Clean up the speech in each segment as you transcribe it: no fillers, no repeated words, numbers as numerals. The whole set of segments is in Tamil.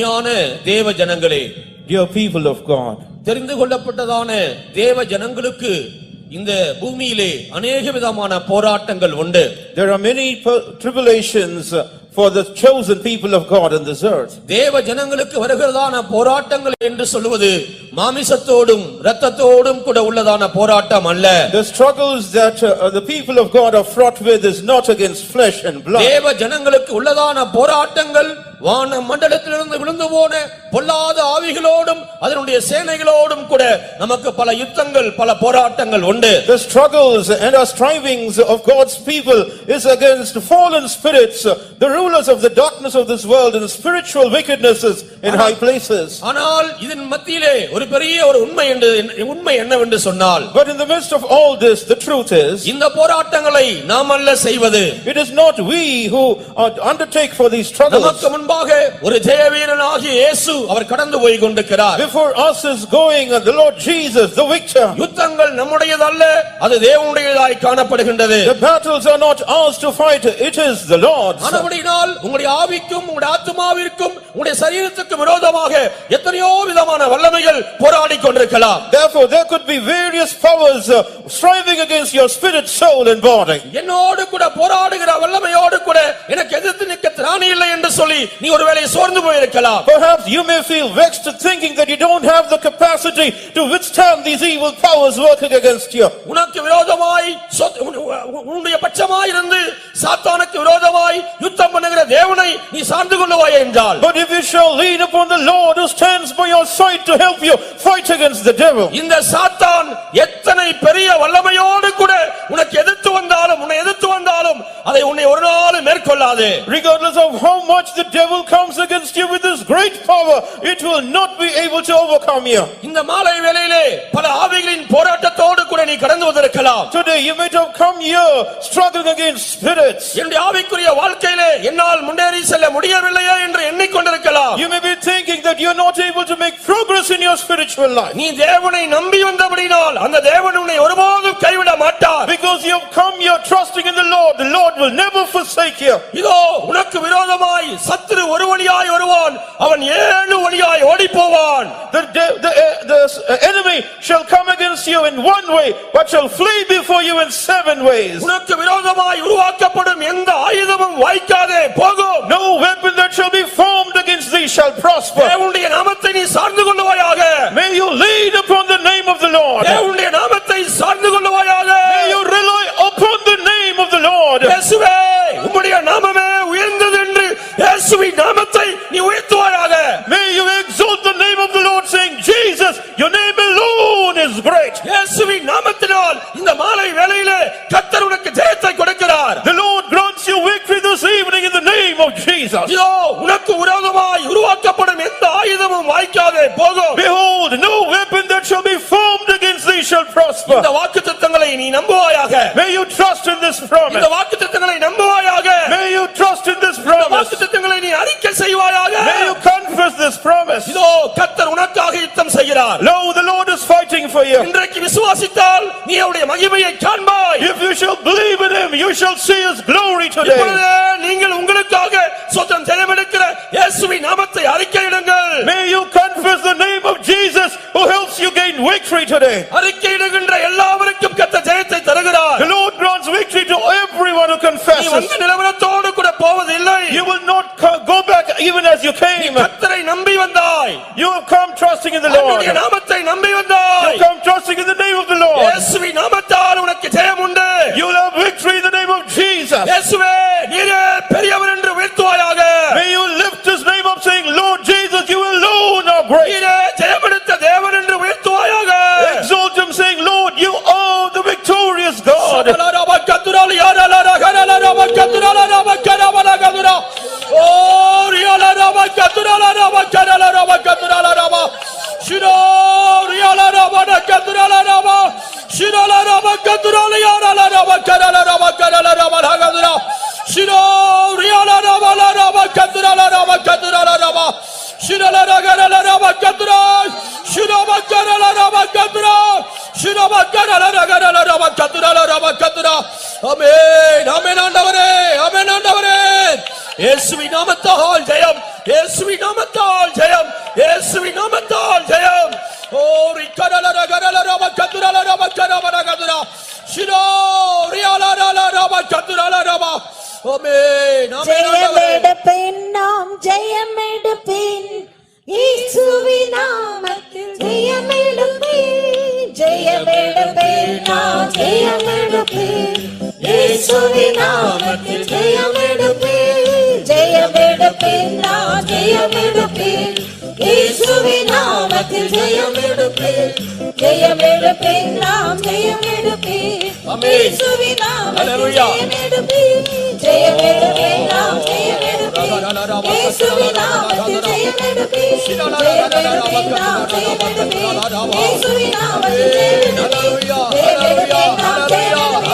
அருமையான தேவ ஜனங்களே, dear people of God, தெரிந்து கொள்ளப்பட்டதான தேவ ஜனங்களுக்கு இந்த பூமியிலே அநேக விதமான போராட்டங்கள் உண்டு. there are many tribulations for the chosen people of God on this earth. தேவ ஜனங்களுக்கு வருகிறதான போராட்டங்கள் என்று சொல்வது மாமிசத்தோடும் இரத்தத்தோடும் கூட உள்ளதான போராட்டம் அல்ல. The struggles that the people of God are fraught with is not against flesh and blood. தேவ ஜனங்களுக்கு உள்ளதான போராட்டங்கள் வான மண்டலத்திலிருந்து விழுந்து போன பொல்லாத ஆவிகளோடும் அதனுடைய சேனைகளோடும் கூட நமக்கு பல யுத்தங்கள் பல போராட்டங்கள் உண்டு. The struggles and our strivings of God's people is against fallen spirits, the rulers of the darkness of this world and spiritual wickednesses in high places. ஆனால் இதன் மத்தியிலே ஒரு பெரிய ஒரு உண்மை என்னவென்று சொன்னால், but in the midst of all this, the truth is, இந்த போராட்டங்களை நாம் அல்ல செய்வது. it is not we who undertake for these struggles. நமக்கு முன்பாக ஒரு ஜெயவீரனாகிய இயேசு அவர் கடந்து போய் கொண்டிருக்கிறார். before us is going the Lord Jesus, the victor. யுத்தங்கள் நம்முடையதல்ல, அது தேவனுடையதாய் காணப்படுகின்றது. the battles are not ours to fight, it is the Lord's. ஆனபடியால் உங்களுடைய ஆவிக்கும் உங்களுடைய ஆத்துமாவிற்கும் உங்களுடைய சரீரத்துக்கு விரோதமாக எத்தனையோ விதமான வல்லமைகள் போராடி கொண்டிருக்கலாம். therefore there could be various powers striving against your spirit, soul and body. என்னோடு கூட போராடுகிற வல்லமையோடு கூட எனக்கு எதிர்த்து நிற்க திராணி இல்லை என்று சொல்லி நீ ஒருவேளை சோர்ந்து போயிருக்கலாம். perhaps you may feel vexed thinking that you don't have the capacity to withstand these evil powers working against you. உனக்கு விரோதமாய் உன்னுடைய பட்சமாய் இருந்து சாத்தானுக்கு விரோதமாய் யுத்தம் பண்ணுகிற தேவனை நீ சார்ந்து கொள்வாய் என்றால், but if you shall lean upon the Lord who stands by your side to help you fight against the devil. இந்த சாத்தான் எத்தனை பெரிய வல்லமையோடு கூட உனக்கு எதிர்த்து வந்தாலும் அதை உன்னை ஒரு நாளும் மேற்கொள்ளாது. regardless of how much the devil comes against you with his great power, it will not be able to overcome you. இந்த மாலை வேளையிலே பல ஆவிகளின் போராட்டத்தோடு கூட நீ கடந்து வந்திருக்கலாம். today you might have come here struggling against spirits. என்னுடைய ஆவிக்குரிய வாழ்க்கையிலே என்னால் முன்னேறி செல்ல முடியவில்லையே என்று எண்ணிக்கொண்டிருக்கலாம். you may be thinking that you are not able to make progress in your spiritual life. நீ தேவனை நம்பி வந்தபடியால் அந்த தேவன் உன்னை ஒருபோதும் கைவிட மாட்டார். because you have come here trusting in the Lord will never forsake you. இதோ உனக்கு விரோதமாய் சத்துரு ஒரு வழியாய் வருவான், அவன் 7 வழியாய் ஓடிப் போவான். the enemy shall come against you in one way but shall flee before you in 7 ways. உனக்கு விரோதமாய் உருவாக்கப்படும் எந்த ஆயுதமும் வாய்க்காதே போகும். no weapon that shall be formed against thee shall prosper. தேவனுடைய நாமத்தை நீ சார்ந்து கொள்வாயாக. may you lean upon the name of the Lord. தேவனுடைய நாமத்தை சார்ந்து கொள்வாயாக. may you rely upon the name of the Lord. இயேசுவே, உம்முடைய நாமமே உயர்ந்தது என்று இயேசுவின் நாமத்தை நீ உயர்த்துவாயாக. may you exalt the name of the Lord saying, Jesus, your name alone is great. இயேசுவின் நாமத்தினால் இந்த மாலை வேளையிலே கர்த்தர் உனக்கு ஜெயத்தை கொடுக்கிறார். the Lord grants you victory this evening in the name of Jesus. இதோ உனக்கு விரோதமாய் உருவாக்கப்படும் எந்த ஆயுதமும் வாய்க்காதே போகும். behold, no weapon that shall be formed against thee shall prosper. இந்த வாக்குத்தத்தங்களை நீ நம்புவாயாக. may you trust in this promise. இந்த வாக்குத்தத்தங்களை நம்புவாயாக. may you trust in this promise. வாக்குத்தத்தங்களை நீ அறிக்கை செய்வாயாக. may you confess this promise. இதோ கர்த்தர் உனக்காக யுத்தம் செய்கிறார். lo, the Lord is fighting for you. இன்றைக்கு விசுவாசித்தால் நீ அவருடைய மகிமையை காண்பாய். if you shall believe in him, you shall see his glory today. இப்பொழுதே நீங்கள் உங்களுக்காக சொந்தம் ஜெயமெடுக்கிற இயேசுவின் நாமத்தை அறிக்கையிடுங்கள். may you confess the name of Jesus who helps you gain victory today. அறிக்கையிடுகின்ற எல்லாவருக்கும் கர்த்தர் ஜெயத்தை தருகிறார். the Lord grants victory to everyone who நீ confesses. வந்த நிலவரத்தோடு கூட போவதில்லை. you will not go back even as you came. கர்த்தரை நம்பி வந்தாய். you have come trusting in the Lord. அவருடைய நாமத்தை நம்பி வந்தாய். you come trusting in the name of the Lord. இயேசுவின் நாமத்தால் உனக்கு ஜெயம் உண்டு. you will have victory in the name of Jesus. இயேசுவே, நீரே பெரியவர் என்று உயர்த்துவாயாக. may you lift his name up saying, Lord Jesus, you alone are great. நீரே ஜெயமெடுத்த தேவன் என்று உயர்த்துவாயாக. exalt him saying, Lord, you are the victorious God. ஆமென், ஆமென் ஆண்டவரே, ஆமென் ஆண்டவரே. இயேசுவின் நாமத்தால் ஜெயம், இயேசுவின் நாமத்தால் இயேசுவின் நாமத்தில் ஜெயமெடுப்பே ஜெயமெடுப்பே நான் ஜெயமெடுப்பே இயேசுவின் நாமத்தில் ஜெயமெடுப்பே ஜெயமெடுப்பே நான் ஜெயமெடுப்பே இயேசுவின் நாமத்தில் ஜெயமெடுப்பே ஜெயமெடுப்பே நாம் ஜெயமெடுப்பே இயேசுவின் நாமத்தில் ஜெயமெடுப்பே ஜெயமெடுப்பே நாம் ஜெயமெடுப்பே இயேசுவின் நாமத்தில் ஜெயமெடுப்பே ஜெயமெடுப்பே நாம் ஜெயமெடுப்பே இயேசுவின் நாமத்தில் ஜெயமெடுப்பே ஜெயமெடுப்பே நாம் ஜெயமெடுப்பே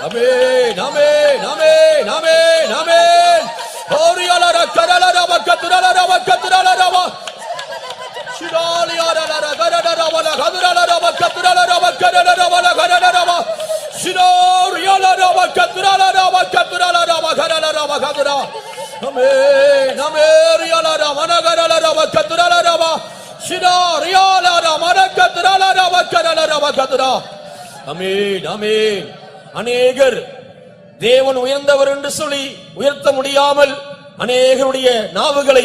Amen, amen, amen, amen, amen. Oriala karala rava katurala rava katurala rava. Shirali ara rava karala rava katurala rava katurala rava karala rava karala rava. Shirali ara rava katurala rava katurala rava karala rava katura. Amen, amen. Oriala rava karala rava katurala rava. Shirali ara rava katurala rava karala rava katura. Amen, amen. அநேகர் தேவன் உயர்ந்தவர் என்று சொல்லி உயர்த்த முடியாமல் அநேகருடைய நாவுகளை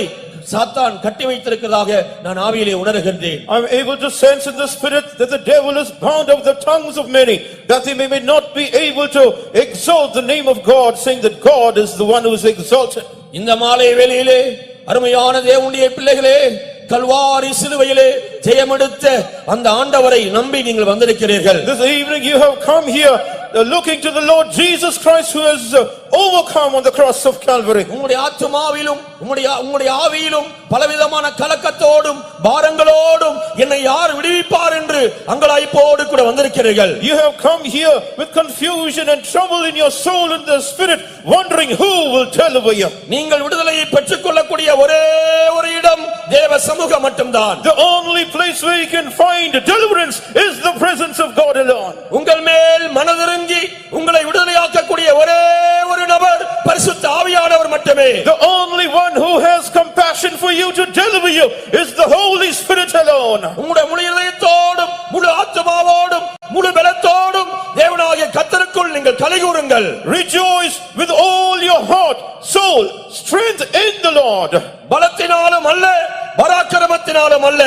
சாத்தான் கட்டி வைத்திருக்கிறதாக நான் ஆவியிலே உணர்கின்றேன். I am able to sense in the spirit that the devil is bound of the tongues of many, that they may not be able to exalt the name of God, saying that God is the one who is exalted. இந்த மாலை வேளையிலே அருமையான தேவனுடைய பிள்ளைகளே, கல்வாரி சிலுவையிலே ஜெயமெடுத்த அந்த ஆண்டவரை நம்பி நீங்கள் வந்திருக்கிறீர்கள். This evening you have come here looking to the Lord Jesus Christ who has overcome on the cross of Calvary. உம்முடைய ஆத்துமாவிலும் உம்முடைய ஆவியிலும் பலவிதமான கலக்கத்தோடும் பாரங்களோடும் என்னை யார் விடுவிப்பார் என்று அங்கலாய்ப்போடு கூட வந்திருக்கிறீர்கள். You have come here with confusion and trouble in your soul and the spirit, wondering who will deliver you. நீங்கள் விடுதலையை பெற்றுக்கொள்ளக்கூடிய ஒரே ஒரு இடம் தேவ சமூகம் மட்டும்தான். The only place where you can find deliverance is the presence of God alone. உங்கள் மேல் மனதிறங்கி உங்களை விடுதலையாக்கக்கூடிய ஒரே ஒரு நபர் பரிசுத்த ஆவியானவர் மட்டுமே. The only one who has compassion for you to deliver you is the Holy Spirit alone. உங்களுடைய முழு இதயத்தோடும் முழு ஆத்துமாவோடும் முழு பலத்தோடும் தேவனாகிய கர்த்தருக்குள் நீங்கள் கலிகூருங்கள். Rejoice with all your heart, soul, strength in the Lord. பலத்தினாலும் அல்ல, பராக்கிரமத்தினாலும் அல்ல,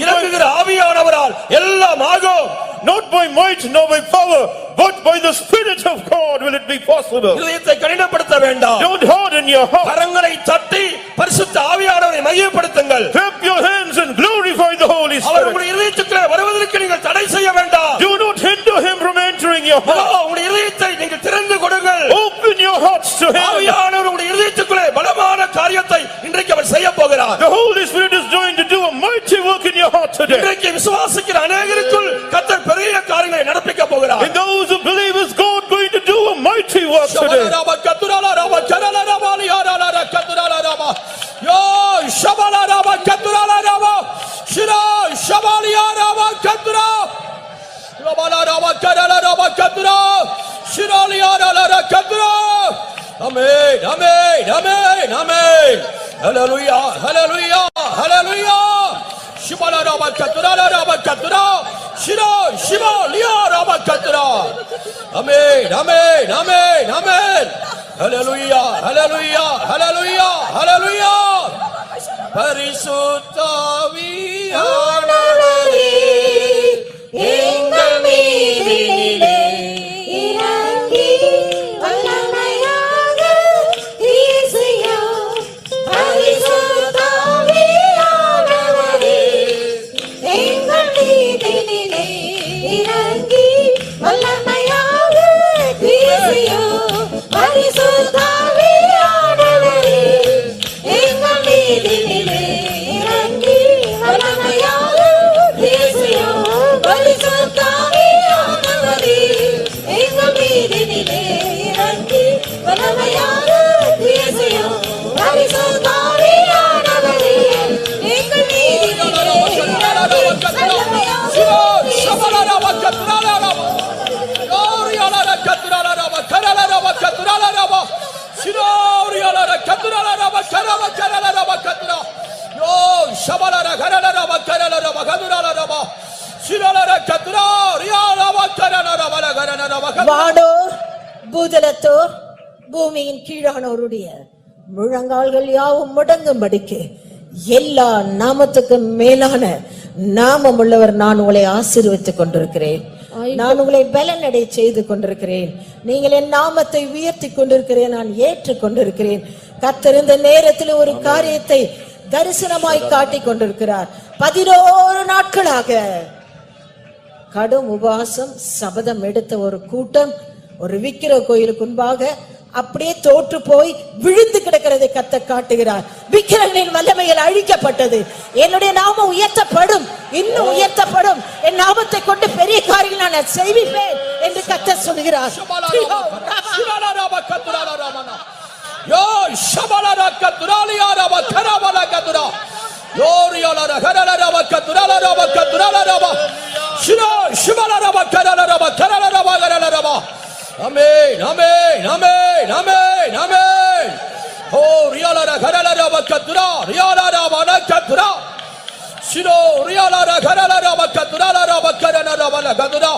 இறங்குகிற ஆவியானவரால் எல்லாம் ஆகும். Not by might nor by power, but by the Spirit of God will it be possible. இதயத்தை கடினப்படுத்த வேண்டாம். Don't harden your heart. கரங்களை தட்டி பரிசுத்த ஆவியானவரை மகிமைப்படுத்துங்கள். Clap your hands and glorify the Holy our Spirit. உங்களுடைய இதயத்துக்குள்ளே வருவதற்கு நீங்கள் தடை செய்ய வேண்டாம். Do not hinder him from entering your heart. உங்களுடைய இதயத்தை நீங்கள் திறந்து கொடுங்கள். Open your hearts to him. ஆவியானவர் உங்களுடைய இதயத்துக்குள்ளே பலமான காரியத்தை இன்றைக்கு அவர் செய்ய போகிறார். The Holy Spirit is going to do a mighty work in your heart today. இன்றைக்கு விசுவாசிக்கிற அநேகருக்குள் கர்த்தர் பெரிய காரியங்களை நடப்பிக்க போகிறார். In those who believe is God going to do a mighty work today. Yo shabala raba katurala raba shira shabalia raba katura rabala raba karala raba katura shiralia raba katura. Amen, amen, amen, amen. Hallelujah, hallelujah, hallelujah. Shibala raba katurala raba katura shira shibalia raba katura. Amen, amen, amen, amen. Hallelujah, hallelujah, hallelujah, hallelujah. பரிசுத்த ஆவியானவரே எங்கள் மீதினிலே இறங்கி வல்லமையாக வீசும். பரிசுத்த ஆவியானவரே எங்கள் மீதினிலே இறங்கி வல்லமையாக வீசும். பரிசுத்த ஆவியானவரே எங்கள் மீதினிலே இறங்கி shabalara garala bakara bakadura raba shirala katra riala bakara raba garana bakara வானோர் பூதலத்தோர் பூமியின் கீழானோருடைய முழங்கால்கள் யாவும் முடங்கும்படிக்கு எல்லா நாமத்துக்கும் மேலான நாமம் உள்ளவர் நான் உங்களை ஆசீர்வதித்துக் கொண்டிருக்கிறேன். நான் உங்களை பலனடை செய்து கொண்டிருக்கிறேன். நீங்கள் என் நாமத்தை உயர்த்தி கொண்டிருக்கிறேன். நான் ஏற்றுக் கொண்டிருக்கிறேன். கர்த்தர் இந்த நேரத்தில் ஒரு காரியத்தை தரிசனமாய் காட்டிக் கொண்டிருக்கிறார். 11 நாட்களாக கடும் உபவாசம் சபதம் எடுத்த ஒரு கூட்டம் ஒரு விக்கிர கோயிலுக்கு முன்பாக அப்படியே தோற்று போய் விழுந்து கிடக்கிறதை கர்த்தர் காட்டுகிறார். விக்கிரங்களின் வல்லமைகள் அழிக்கப்பட்டது. என்னுடைய நாமம் உயர்த்தப்படும், இன்னும் உயர்த்தப்படும். என் நாமத்தை கொண்டு பெரிய காரியங்களை நான் செய்வேன் என்று கர்த்தர் சொல்கிறார். Yo shabalara katuraliya raba karabala katura yoriala garala raba katurala raba katurala raba shira shibala raba karala raba garala raba amen amen amen amen amen oh riala garala raba katura riala raba katura shiro riala garala raba katurala raba karala raba katura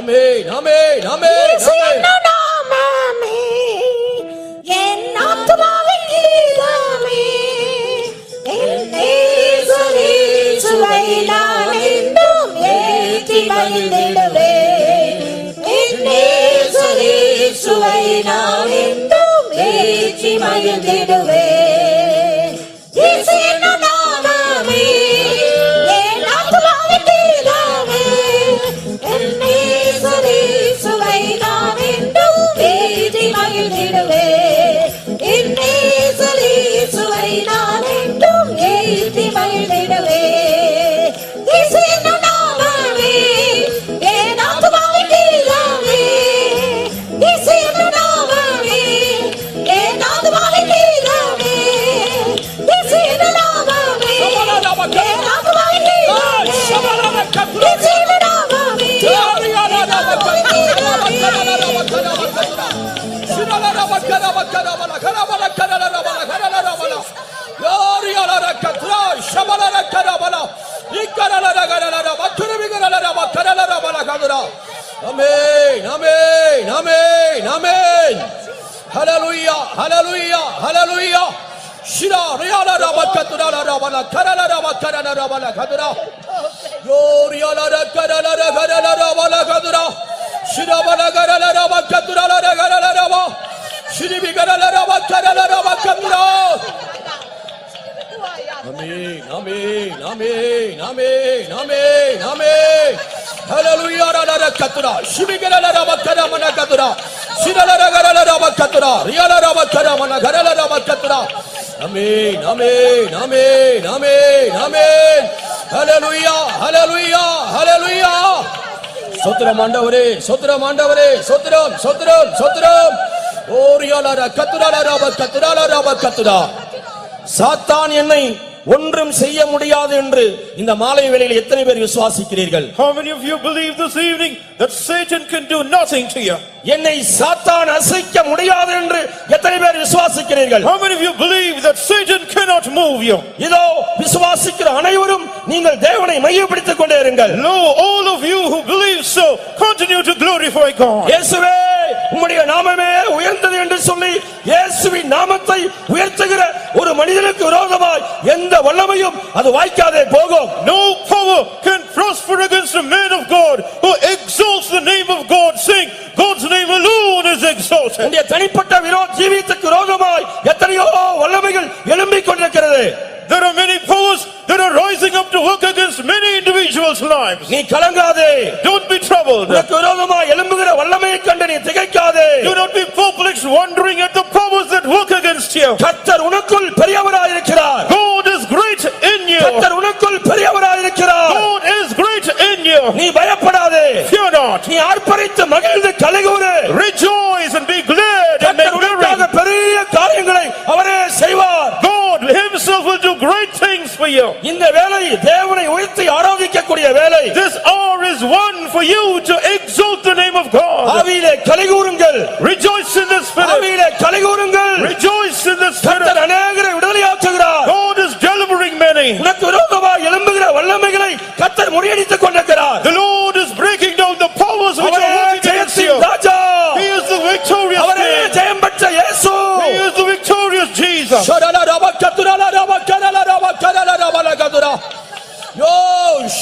amen amen amen amen என் ஆத்துமாவின் கீதமே என்னை சுவை நான் என்றும் ஏற்றி மகிழ்ந்திடுவேன். என்னை சுவை நான் என்றும் ஏற்றி மகிழ்ந்திடுவேன். இயேசுவின் நாமமே என் ஆத்துமாவின் கீதமே என்னை சுவை நான் என்றும் ஏற்றி மகிழ்ந்திடுவேன். Amen, amen, amen, amen. Hallelujah, hallelujah, hallelujah. Shira riala raba katura raba la karala raba karana raba la kadura. Yoriala karala raba la kadura. Shira bala karala raba katura la karala raba. Shiri bigala raba karala raba kadura. Amen, amen, amen, amen, amen, amen. Hallelujah, rara katura. Shibigala raba kara mana katura. Shirala raba katura. Riala raba kara mana garala raba katura. Amen, amen, amen, amen, amen. Hallelujah, hallelujah, hallelujah. Sotram mandavare, sotram mandavare, sotram, sotram, sotram. Oh, riala katura raba katura raba katura. Satan என்னை ஒன்றும் செய்ய முடியாது என்று இந்த மாலை வேளையில் எத்தனை பேர் விசுவாசிக்கிறீர்கள்? How many of you believe this evening that Satan can do nothing to you? என்னை சாத்தான் அசைக்க முடியாது என்று எத்தனை பேர் விசுவாசிக்கிறீர்கள்? How many of you believe that Satan cannot move you? இதோ விசுவாசிக்கிற அனைவரும் நீங்கள் தேவனை மையப்படுத்திக் கொண்டே இருங்கள். Lo, all of you who believe so, continue to glorify God. இயேசுவே உம்முடைய நாமமே உயர்ந்தது என்று சொல்லி இயேசுவின் நாமத்தை உயர்த்துகிற ஒரு மனிதனுக்கு விரோதமாய் எந்த வல்லமையும் அது வாய்க்காதே போகும். No power can prosper against a man of God who exalts the name of God, saying God's name alone is exalted. உம்முடைய தனிப்பட்ட ஜீவியத்துக்கு விரோதமாய் எத்தனையோ வல்லமைகள் எழும்பிக் கொண்டிருக்கிறது. There are many powers that are rising up to work against many individuals' lives. நீ கலங்காதே. Don't be troubled. உனக்கு விரோதமாய் எழும்புகிற வல்லமையை கண்டு நீ திகைக்காதே. Do not be perplexed wondering at the powers that work against you. கர்த்தர் உனக்குள் பெரியவராய் இருக்கிறார். God is great in you. கர்த்தர் உனக்குள் பெரியவராய் இருக்கிறார். God is great in you. நீ பயப்படாதே. Fear not. நீ ஆர்ப்பரித்து மகிழ்ந்து கலிகூரு. Rejoice and be glad and make merry. உனக்காக பெரிய காரியங்களை அவரே செய்வார். God himself will do great things for you. இந்த வேளை தேவனை உயர்த்தி ஆராதிக்கக்கூடிய வேளை. This hour is one for you to exalt the name of God. ஆவியிலே கலிகூருங்கள். Rejoice in the Spirit. ஆவியிலே கலிகூருங்கள். Rejoice in the Spirit. கர்த்தர் அநேகரை விடுதலையாக்குகிறார். God is delivering many. உனக்கு கர்த்தர் முறியடித்துக் கொண்டிருக்கிறார். The Lord is breaking down the powers which are working against you. Raja, He is the victorious அவரே King. ஜெயம் பெற்ற இயேசு. He is the victorious Jesus. ஷரல ரப கத்துரல ரப கரல ரப கரல ரப கதுரா. யோ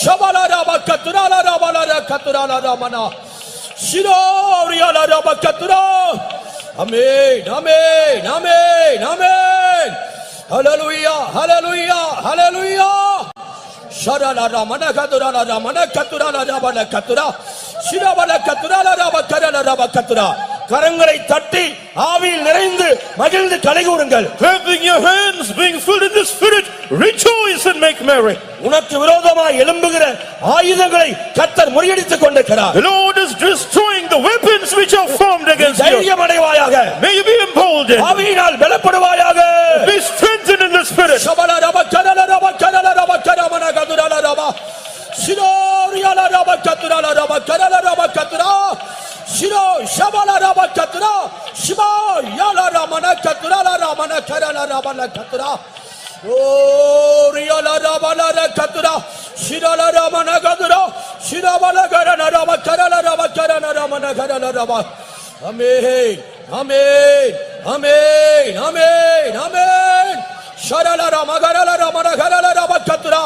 ஷபல ரப கத்துரல ரப கத்துரல ரமனா. ஷிரோரியல ரப கத்துரா. ஆமென் ஆமென் ஆமென் ஆமென். ஹalleluya ஹalleluya ஹalleluya. ஷரல ரமன கதுரல ரமன கத்துரல ரப கத்துரா. ஷிரபல கத்துரல ரப கரல ரப கத்துரா. கரங்களை தட்டி ஆவியில் நிறைந்து மகிழ்ந்து கலைகூருங்கள். Clapping your hands, being filled in the Spirit, rejoice and make merry. உனக்கு விரோதமாய் எழும்புகிற ஆயுதங்களை கர்த்தர் முறியடித்துக் கொண்டிருக்கிறார். The Lord is destroying the weapons which are formed against you. தைரியம் அடைவாயாக. May you be emboldened. ஆவியினால் பலப்படுவாயாக. Be strengthened in the Spirit. ஷபல ரப கரல ரப கரல ரப கரமன கதுரல ரப. ஷிரோரியல ரப கத்துரல ரப கரல ரப கத்துரா. ஷிரோ ஷபல ரப கத்துரா. ஷிபா யல ரமன கத்துரல ரமன கரல ரபல கத்துரா. ஓரியல ரபல கத்துரா. ஷிரல ரமன கதுரா. ஷிரபல கரன ரப கரல ரப கரன ரமன கரல ரப. ஆமென் ஆமென் ஆமென் ஆமென் ஆமென். ஷரல ரம கரல ரமன கரல ரப கத்துரா.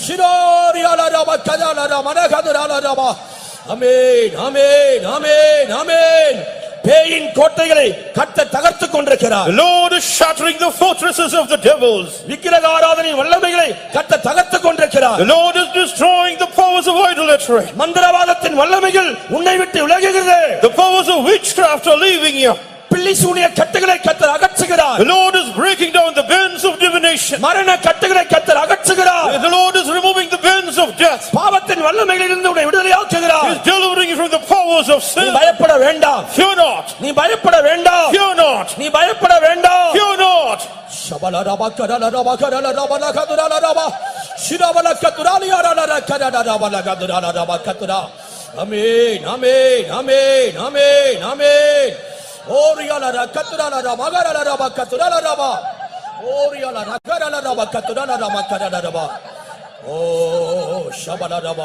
ஷிரோரியல ரப கரல ரமன கதுரல ரப. ஆமென் ஆமென் ஆமென் ஆமென். பேயின் கோட்டைகளை கர்த்தர் தகர்த்துக் கொண்டிருக்கிறார். The Lord is shattering the fortresses of the devils. விக்கிரக ஆராதனை வல்லமைகளை கர்த்தர் தகர்த்துக் கொண்டிருக்கிறார். The Lord is destroying the powers of idolatry. மந்திரவாதத்தின் வல்லமைகள் உன்னை விட்டு விலகுகிறது. The powers of witchcraft are leaving you. பில்லி சூனிய கட்டுகளை கர்த்தர் அகற்றுகிறார். The Lord is breaking down the bands of divination. மரண கட்டுகளை கர்த்தர் அகற்றுகிறார். The Lord is removing the bands of death. பாவத்தின் வல்லமைகளிலிருந்து உன்னை விடுதலையாக்குகிறார். He is delivering you from the powers of நீ sin. பயப்பட வேண்டாம். Fear not. நீ பயப்பட வேண்டாம். Fear not. நீ பயப்பட வேண்டாம். Fear not. ஷபல ரப கரல ரப கரல ரப கதுரல ரப. ஷிரபல கதுரலியரல கரல ரப கதுரல ரப கதுரா. ஆமென் ஆமென் ஆமென் ஆமென் ஆமென். ஓரியல கதுரல ரப கரல ரப கதுரல ரப. ஓரியல கரல ரப கதுரல ரப கரல ரப. ஓ ஷபல ரப.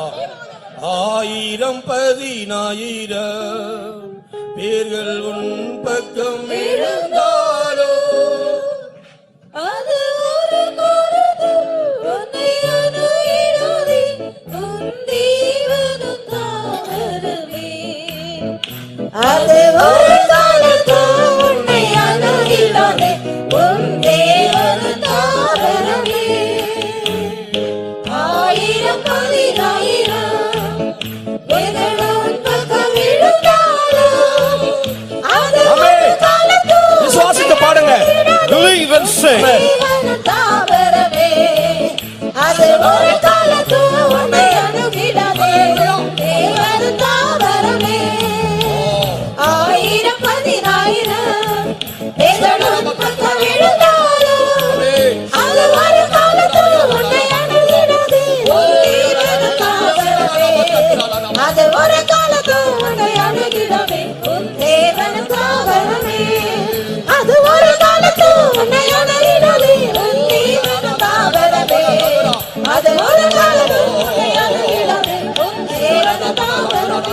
ஆயிரம் பதினாயிரம் பேர்கள் உன் பக்கம் விழுந்தாலும் அது ஒரு காலத்தில் உன்னை அணுகிடாதே, உன் தேவனும் தாவரமே. அது ஒரு காலத்தில் உன்னை அணுகிடாதே, உன் தேவனும் தாவரமே. ஆயிரம் பதினாயிரம் பேர்கள் உன் பக்கம் விழுந்தாலும் அது ஒரு காலத்தில் விசுவாசித்து பாடுங்க. Believe and sing. தாவரமே. அது ஒரு காலத்தில் உன்னை அணுகிடாதே, தேவன் தாவரமே. ஆயிரம் பதினாயிரம் பேர்களும் பக்கம் விழுந்தாலும் அது ஒரு காலத்தில் உன்னை அணுகிடாதே, தேவன் தாவரமே. அது ஒரு காலத்தில் உன்னை அணுகிடாதே, உன் தேவன் தாவரமே. அது ஒரு காலத்தில் உன்னை அணுகிடாதே, உன் தேவன் தாவரமே. அது ஒரு காலத்தில் உன்னை அணுகிடாதே, உன் தேவன் தாவரமே.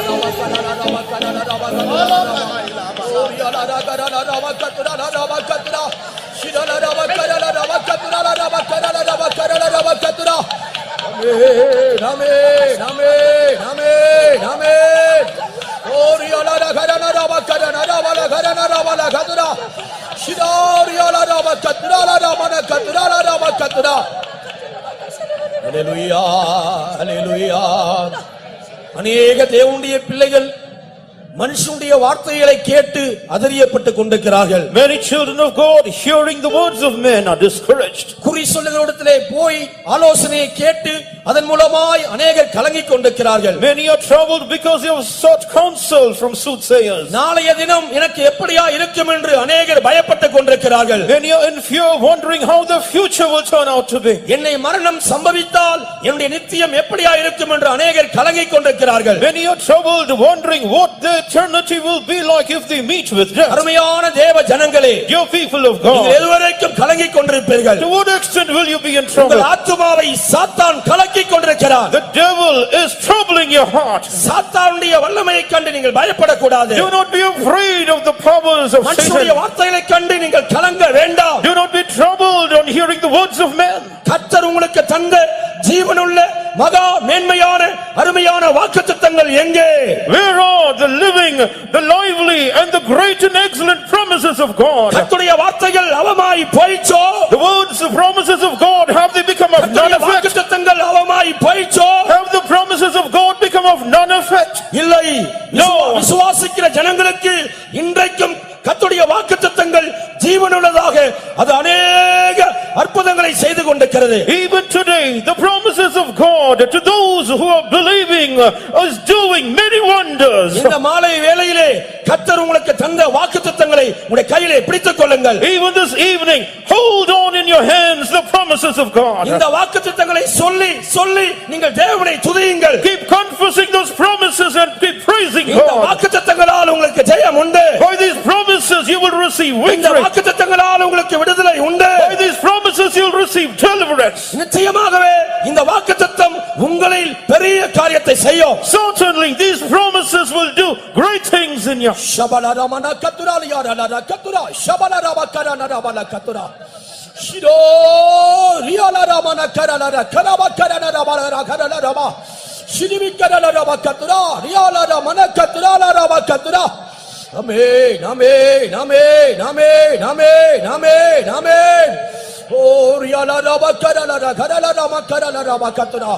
அநேக தேவனுடைய பிள்ளைகள் மனுஷனுடைய வார்த்தைகளை கேட்டு அதறியப்பட்டுக் கொண்டிருக்கிறார்கள். Many children of God hearing the words of men are discouraged. குறி சொல்லுகிறவரிடத்திலே போய் ஆலோசனையை கேட்டு அதன் மூலமாய் அநேகர் கலங்கிக் கொண்டிருக்கிறார்கள். Many are troubled because they have sought counsel from soothsayers. நாளைய தினம் எனக்கு எப்படியா இருக்கும் என்று அநேகர் பயப்பட்டுக் கொண்டிருக்கிறார்கள். Many are in fear, wondering how the future will turn out to be. என்னை மரணம் சம்பவித்தால் என்னுடைய நித்தியம் எப்படியா இருக்கும் என்று அநேகர் கலங்கிக் கொண்டிருக்கிறார்கள். Many are troubled, wondering what their eternity will be like if they meet with death. அருமையான தேவ ஜனங்களே, Dear people of நீங்கள் God, எதுவரைக்கும் கலங்கிக் கொண்டிருப்பீர்கள்? to what extent will you be in உங்கள் trouble? ஆத்துமாவை சாத்தான் கலக்கிக் கொண்டிருக்கிறான். The devil is troubling your heart. சாத்தானுடைய வல்லமையை கண்டு நீங்கள் பயப்படக்கூடாது. Do not be afraid of the powers of மனுஷனுடைய Satan. வார்த்தைகளை கண்டு நீங்கள் கலங்க வேண்டாம். Do not be troubled on hearing the words of men. கர்த்தர் உங்களுக்கு தந்த ஜீவனுள்ள மகா மேன்மையான அருமையான வாக்குத்தத்தங்கள் எங்கே? Where are the living, the lively and the great and excellent promises of God? கர்த்தருடைய வார்த்தைகள் அவமாய் போயிச்சோ? The words, the promises of God, have they become of none கர்த்தருடைய effect? வாக்குத்தத்தங்கள் அவமாய் போயிச்சோ? Have the promises of God become of none effect? இல்லை. No. விசுவாசிக்கிற ஜனங்களுக்கு இன்றைக்கும் கர்த்தருடைய வாக்குத்தத்தங்கள் ஜீவனுள்ளதாக அது அநேக அற்புதங்களை செய்து கொண்டிருக்கிறது. Even today, the promises of God to those who are believing is doing many wonders. இந்த மாலை வேளையிலே கர்த்தர் உங்களுக்கு தந்த வாக்குத்தத்தங்களை உங்களுடைய கையிலே பிடித்துக் கொள்ளுங்கள். Even this evening, hold on in your hands the promises of God. இந்த வாக்குத்தத்தங்களை சொல்லி சொல்லி நீங்கள் தேவனை துதியுங்கள். Keep confessing those promises and keep praising இந்த God. வாக்குத்தத்தங்களால் உங்களுக்கு ஜெயம் உண்டு. By these promises you will receive இந்த victory. வாக்குத்தத்தங்களால் உங்களுக்கு விடுதலை உண்டு. By these promises you will receive deliverance. நிச்சயமாகவே இந்த வாக்குத்தத்தம் உங்களில் பெரிய காரியத்தை செய்யும். Certainly these promises will do great things in your. ஷபலரமன கத்துராலியாரலர கத்துரா ஷபலரவகரனரவல கத்துரா ஷிரோ ரியாலரமன கரலர கரவகரனரவல கரலரவ ஷிரிவிகரலரவ கத்துரா ரியாலரமன கத்துராலரவ கத்துரா. ஆமென் ஆமென் ஆமென் ஆமென் ஆமென் ஆமென் ஆமென். ஓ ரியாலரவ கரலர கரலரவ கரலரவ கத்துரா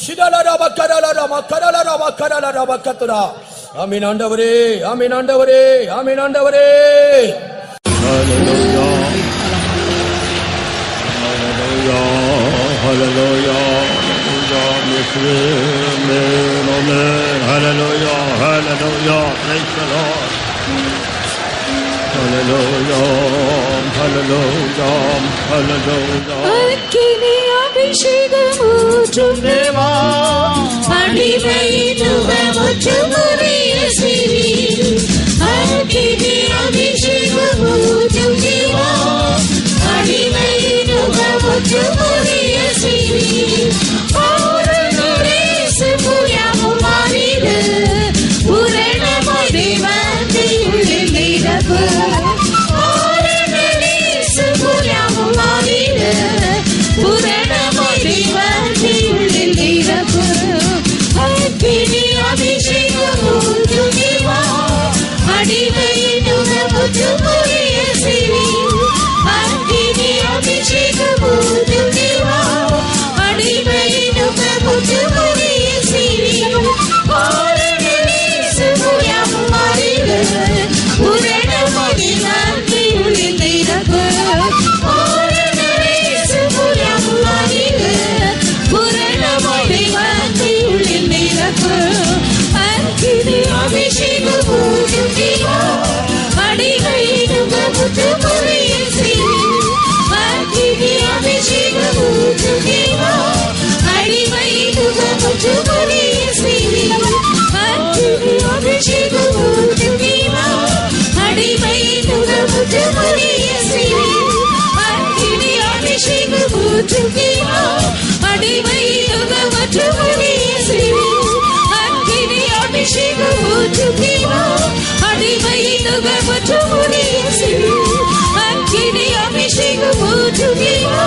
ஷிரலரவ கரலரவ கரலரவ கரலரவ கத்துரா. ஆமென் ஆண்டவரே, ஆமென் ஆண்டவரே, ஆமென் ஆண்டவரே. Hallelujah, hallelujah, hallelujah, amen, amen, hallelujah, hallelujah, praise the Lord. Hallelujah, hallelujah, hallelujah. அக்கினி அபிஷேகம் ஊற்றும் தேவா, அடிமையின் முகமுற்றும் உரிய சிறி. அக்கினி அபிஷேகம் ஊற்றும் தேவா, அடிமையின் முகமுற்றும் உரிய சிறி. ஆரணரே சுபுயாவும் மாறிடு, பூரணமாய் தேவனை உள்ளில் நிரப்பு. ஆரணரே சுபுயாவும் மாறிடு, பூரணமாய் தேவனை உள்ளில் நிரப்பு. அக்கினி அபிஷேகம் ஊற்றும் தேவா, அடிமையின் முகமுற்றும் உரிய சிறி. அக்கினி அபிஷேகம் ஊற்றும் தேவா, அடிமையின் முகமுற்றும் உரிய சிறி. ஆரணரே சுபுயாவும் மாறிடு, பூரணமாய் தேவனை உள்ளில் நிரப்பு. ஆரணரே சுபுயாவும் மாறிடு, பூரணமாய் தேவனை உள்ளில் நிரப்பு. அக்கினி அபிஷேகம் ஊற்றும் தேவா, அடிமையின் முகமுற்றும் உரிய சிறி. அக்கினி அபிஷேகம் ஊற்றும் தேவா, அடிமையின் முகமுற்றும் உரிய சிறி. அக்கினி அபிஷேகம் ஊற்றும் தேவா, அடிமையின் முகமுற்றும் உரிய சிறி. அக்கினி அபிஷேகம் ஊற்றும் தேவா, அடிமையின் முகமுற்றும் உரிய சிறி. அக்கினி அபிஷேகம் ஊற்றும் தேவா, அடிமையின் முகமுற்றும் உரிய சிறி. அக்கினி அபிஷேகம் ஊற்றும் தேவா,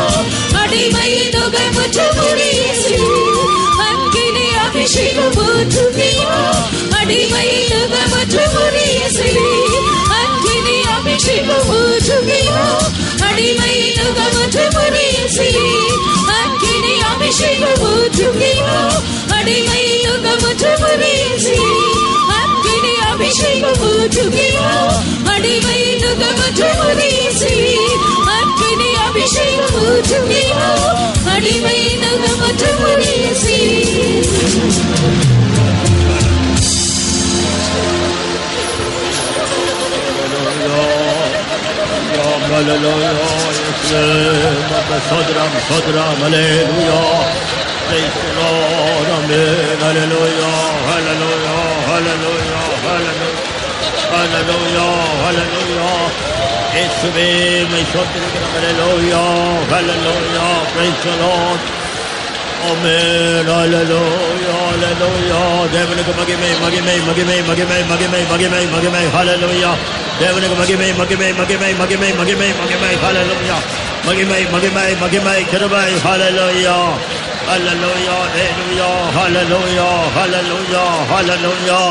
அடிமையின் முகமுற்றும் உரிய சிறி. அக்கினி அபிஷேகம் ஊற்றும் தேவா, அடிமையின் முகமுற்றும் உரிய சிறி. அக்கினி அபிஷேகம் ஊற்றும் தேவா, அடிமையின் முகமுற்றும் உரிய சிறி. அக்கினி அபிஷேகம் ஊற்றும் தேவா, அடிமையின் முகமுற்றும் உரிய சிறி. அக்கினி அபிஷேகம் ஊற்றும் தேவா, அடிமையின் முகமுற்றும் உரிய சிறி. அக்கினி அபிஷேகம் ஊற்றும் தேவா, அடிமையின் முகமுற்றும் உரிய சிறி. Hallelujah, Sodram, Sodram, hallelujah. Praise the Lord, amen, hallelujah, hallelujah, hallelujah, hallelujah, hallelujah, hallelujah. இயேசுவே மை ஸ்தோத்திரிக்கிறோம். hallelujah, hallelujah, praise the Lord. Amen, hallelujah, hallelujah. தேவனுக்கு மகிமை மகிமை மகிமை மகிமை மகிமை மகிமை மகிமை hallelujah. தேவனுக்கு மகிமை மகிமை மகிமை மகிமை மகிமை மகிமை hallelujah. மகிமை மகிமை மகிமை கிருபை hallelujah. Hallelujah, hallelujah, hallelujah, hallelujah, hallelujah.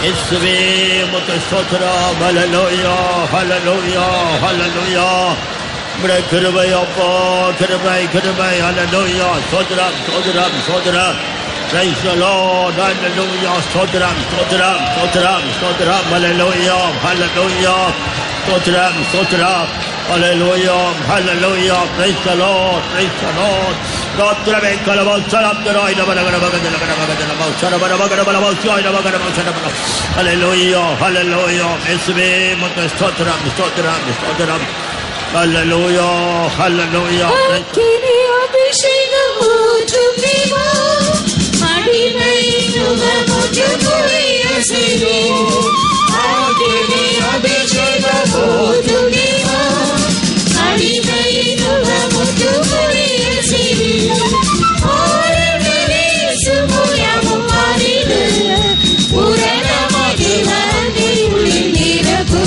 இயேசுவே உமக்கு ஸ்தோத்திரம். hallelujah, hallelujah, hallelujah. உம்முடைய கிருபை அப்பா, கிருபை கிருபை hallelujah. ஸ்தோத்திரம் ஸ்தோத்திரம் ஸ்தோத்திரம். Praise the Lord, hallelujah. ஸ்தோத்திரம் ஸ்தோத்திரம் ஸ்தோத்திரம் ஸ்தோத்திரம் hallelujah, hallelujah. ஸ்தோத்திரம் ஸ்தோத்திரம் hallelujah, hallelujah. Praise the Lord, praise the Lord. ஸ்தோத்திரமே கலவம் சலப்தராய் hallelujah, hallelujah. இயேசுவே உமக்கு ஸ்தோத்திரம் ஸ்தோத்திரம் ஸ்தோத்திரம் hallelujah, hallelujah. அக்கினி அபிஷேகம் ஊற்றும் தேவா, அடிமை நுகமுற்று புரிய செய்வே. அக்கினி அபிஷேகம் ஊற்றும் தேவா, அடிமை நுகமுற்று புரிய செய்வே. ஆரணரே சுமுயமும் மாறிடு, பூரணமாகி வந்து உள்ளில் நிரப்பு.